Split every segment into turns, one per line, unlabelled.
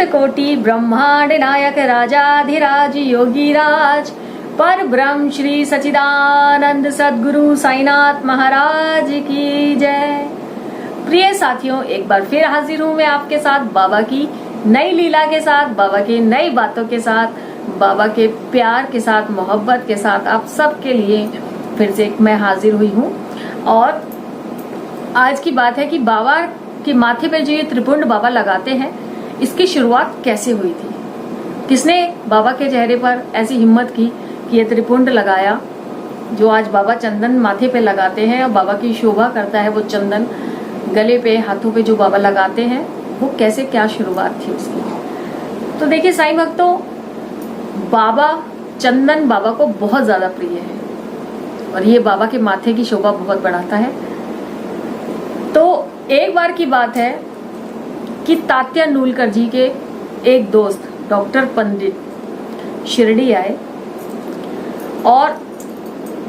कोटि ब्रह्मांड नायक राजाधिराज योगीराज पर ब्रह्म श्री सच्चिदानंद सद्गुरु साईनाथ महाराज की जय। प्रिय साथियों, एक बार फिर हाजिर हूँ मैं आपके साथ बाबा की नई लीला के साथ, बाबा की नई बातों के साथ, बाबा के प्यार के साथ, मोहब्बत के साथ आप सबके लिए फिर से मैं हाजिर हुई हूँ। और आज की बात है कि बाबा के माथे पे जो ये त्रिपुंड बाबा लगाते हैं, इसकी शुरुआत कैसे हुई थी, किसने बाबा के चेहरे पर ऐसी हिम्मत की कि ये त्रिपुंड लगाया, जो आज बाबा चंदन माथे पे लगाते हैं और बाबा की शोभा करता है। वो चंदन गले पे, हाथों पे जो बाबा लगाते हैं, वो कैसे, क्या शुरुआत थी उसकी। तो देखिए साईं भक्तों, बाबा चंदन बाबा को बहुत ज्यादा प्रिय है और ये बाबा के माथे की शोभा बहुत बढ़ाता है। तो एक बार की बात है कि तात्या नूलकर जी के एक दोस्त डॉक्टर पंडित शिरडी आए और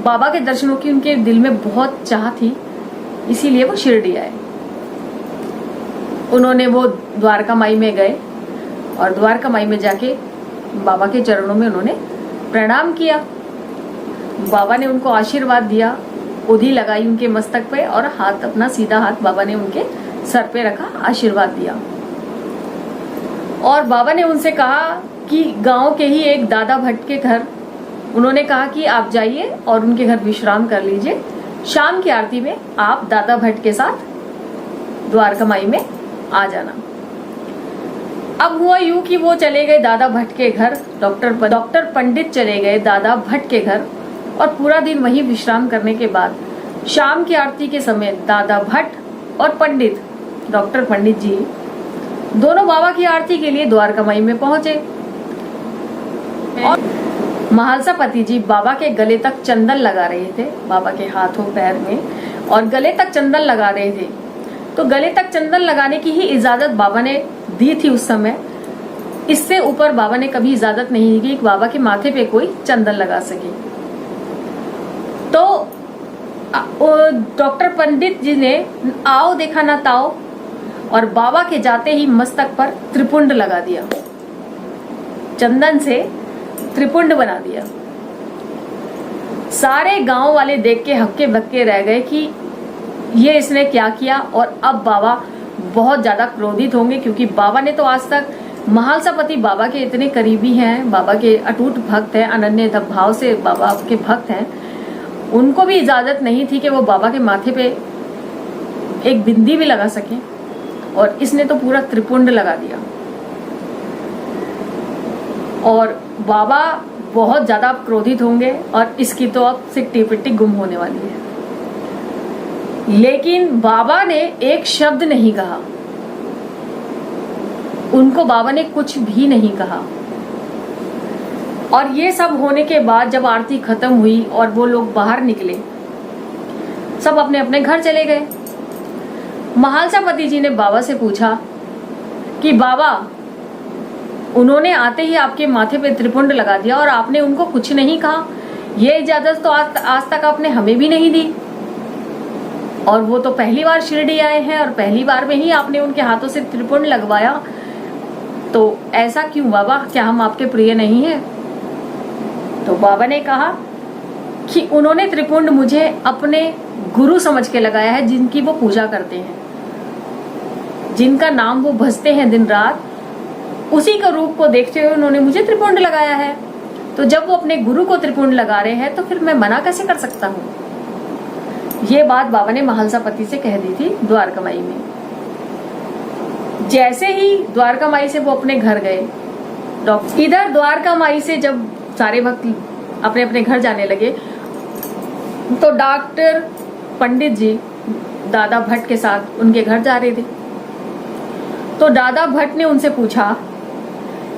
बाबा के दर्शनों की उनके दिल में बहुत चाह थी, इसीलिए वो शिरडी आए। उन्होंने वो द्वारका माई में गए और द्वारका माई में जाके बाबा के चरणों में उन्होंने प्रणाम किया। बाबा ने उनको आशीर्वाद दिया, उधी लगाई उनके मस्तक पे और हाथ, अपना सीधा हाथ बाबा ने उनके सर पे रखा, आशीर्वाद दिया। और बाबा ने उनसे कहा कि गांव के ही एक दादा भट्ट के घर, उन्होंने कहा कि आप जाइए और उनके घर विश्राम कर लीजिए, शाम की आरती में आप दादा भट्ट के साथ द्वारका माई में आ जाना। अब हुआ यूं कि वो चले गए दादा भट्ट के घर, डॉक्टर पंडित चले गए दादा भट्ट के घर और पूरा दिन वहीं विश्राम करने के बाद शाम की आरती के समय दादा भट्ट और पंडित, डॉक्टर पंडित जी, दोनों बाबा की आरती के लिए द्वारका माई में पहुंचे। और महालसा पति जी बाबा के गले तक चंदन लगा रहे थे, बाबा के हाथों पैर में, और गले तक चंदन लगा रहे थे। तो गले तक चंदन लगाने की ही इजाजत बाबा ने दी थी उस समय। इससे ऊपर बाबा ने कभी इजाजत नहीं दी कि बाबा के माथे पे कोई चंदन लगा सके। तो डॉक्टर पंडित जी ने आओ देखा ना ताओ और बाबा के जाते ही मस्तक पर त्रिपुंड लगा दिया, चंदन से त्रिपुंड बना दिया। सारे गांव वाले देख के हक्के बक्के रह गए कि ये इसने क्या किया। और अब बाबा बहुत ज्यादा क्रोधित होंगे, क्योंकि बाबा ने तो आज तक, महालसापति बाबा के इतने करीबी हैं, बाबा के अटूट भक्त हैं, अनन्य भाव से बाबा के भक्त हैं, उनको भी इजाजत नहीं थी कि वो बाबा के माथे पे एक बिंदी भी लगा सके, और इसने तो पूरा त्रिपुंड लगा दिया। और बाबा बहुत ज्यादा क्रोधित होंगे और इसकी तो अब सिट्टी पिट्टी गुम होने वाली है। लेकिन बाबा ने एक शब्द नहीं कहा, उनको बाबा ने कुछ भी नहीं कहा। और ये सब होने के बाद जब आरती खत्म हुई और वो लोग बाहर निकले, सब अपने अपने घर चले गए। महालसापति जी ने बाबा से पूछा कि बाबा, उन्होंने आते ही आपके माथे पे त्रिपुंड लगा दिया और आपने उनको कुछ नहीं कहा, ये इजाजत तो आज तक आपने हमें भी नहीं दी, और वो तो पहली बार शिरडी आए हैं और पहली बार में ही आपने उनके हाथों से त्रिपुंड लगवाया, तो ऐसा क्यों बाबा, क्या हम आपके प्रिय नहीं हैं? तो बाबा ने कहा कि उन्होंने त्रिपुंड मुझे अपने गुरु समझ के लगाया है, जिनकी वो पूजा करते हैं, जिनका नाम वो भजते हैं दिन रात, उसी का रूप को देखते हुए उन्होंने मुझे त्रिपुंड लगाया है। तो जब वो अपने गुरु को त्रिपुंड लगा रहे हैं तो फिर मैं मना कैसे कर सकता हूँ? ये बात बाबा ने महालसापति से कह दी थी द्वारका माई में। जैसे ही द्वारका माई से वो अपने घर गए, इधर द्वारका माई से जब सारे भक्त अपने अपने घर जाने लगे, तो डॉक्टर पंडित जी दादा भट्ट के साथ उनके घर जा रहे थे। तो दादा भट्ट ने उनसे पूछा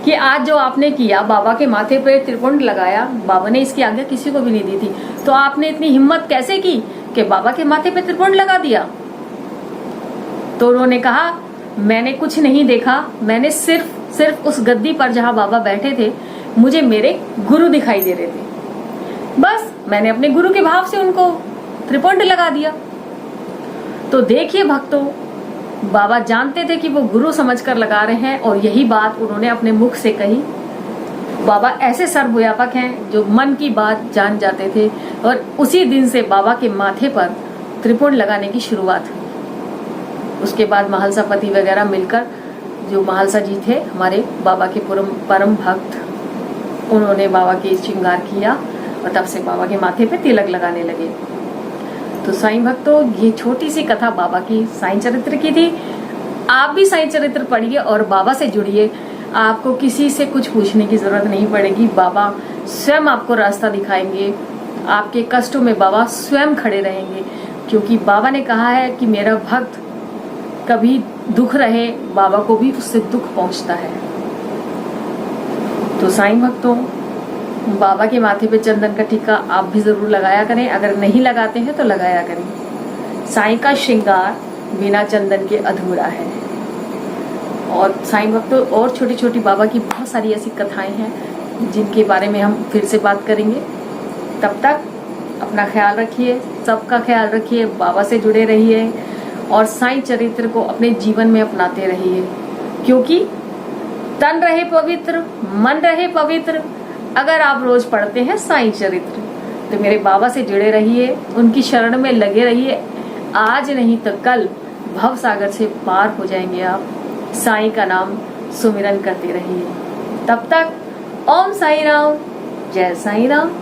कि आज जो आपने किया, बाबा के माथे पे त्रिपुंड लगाया, बाबा ने इसकी आज्ञा किसी को भी नहीं दी थी, तो आपने इतनी हिम्मत कैसे की कि बाबा के माथे पे त्रिपुंड लगा दिया? तो उन्होंने कहा, मैंने कुछ नहीं देखा, मैंने सिर्फ उस गद्दी पर जहां बाबा बैठे थे, मुझे मेरे गुरु दिखाई दे रहे थे, बस मैंने अपने गुरु के भाव से उनको त्रिपुंड लगा दिया। तो देखिए भक्तों, बाबा जानते थे कि वो गुरु समझकर लगा रहे हैं और यही बात उन्होंने अपने मुख से कही। बाबा ऐसे सर्वव्यापक हैं जो मन की बात जान जाते थे और उसी दिन से बाबा के माथे पर त्रिपुंड लगाने की शुरुआत हुई। उसके बाद महालसा पति वगैरह मिलकर, जो महालसा जी थे हमारे बाबा के परम भक्त, उन्होंने बाबा के श्रृंगार किया और तब से बाबा के माथे पे तिलक लगाने लगे। तो साईं भक्तों, ये छोटी सी कथा बाबा की साईं चरित्र की थी। आप भी साईं चरित्र पढ़िए और बाबा से जुड़िए। आपको किसी से कुछ पूछने की जरूरत नहीं पड़ेगी, बाबा स्वयं आपको रास्ता दिखाएंगे। आपके कष्टों में बाबा स्वयं खड़े रहेंगे, क्योंकि बाबा ने कहा है कि मेरा भक्त कभी दुख रहे, बाबा को भी उससे दुख पहुंचता है। तो साईं भक्तों, बाबा के माथे पे चंदन का टीका आप भी जरूर लगाया करें। अगर नहीं लगाते हैं तो लगाया करें। साईं का श्रृंगार बिना चंदन के अधूरा है। और साईं भक्तों, और छोटी छोटी बाबा की बहुत सारी ऐसी कथाएं हैं जिनके बारे में हम फिर से बात करेंगे। तब तक अपना ख्याल रखिए, सबका ख्याल रखिए, बाबा से जुड़े रहिए और साईं चरित्र को अपने जीवन में अपनाते रहिए, क्योंकि तन रहे पवित्र, मन रहे पवित्र अगर आप रोज पढ़ते हैं साईं चरित्र। तो मेरे बाबा से जुड़े रहिए, उनकी शरण में लगे रहिए। आज नहीं तो कल भव सागर से पार हो जाएंगे आप। साईं का नाम सुमिरन करते रहिए। तब तक ओम साईं राम, जय साईं राम।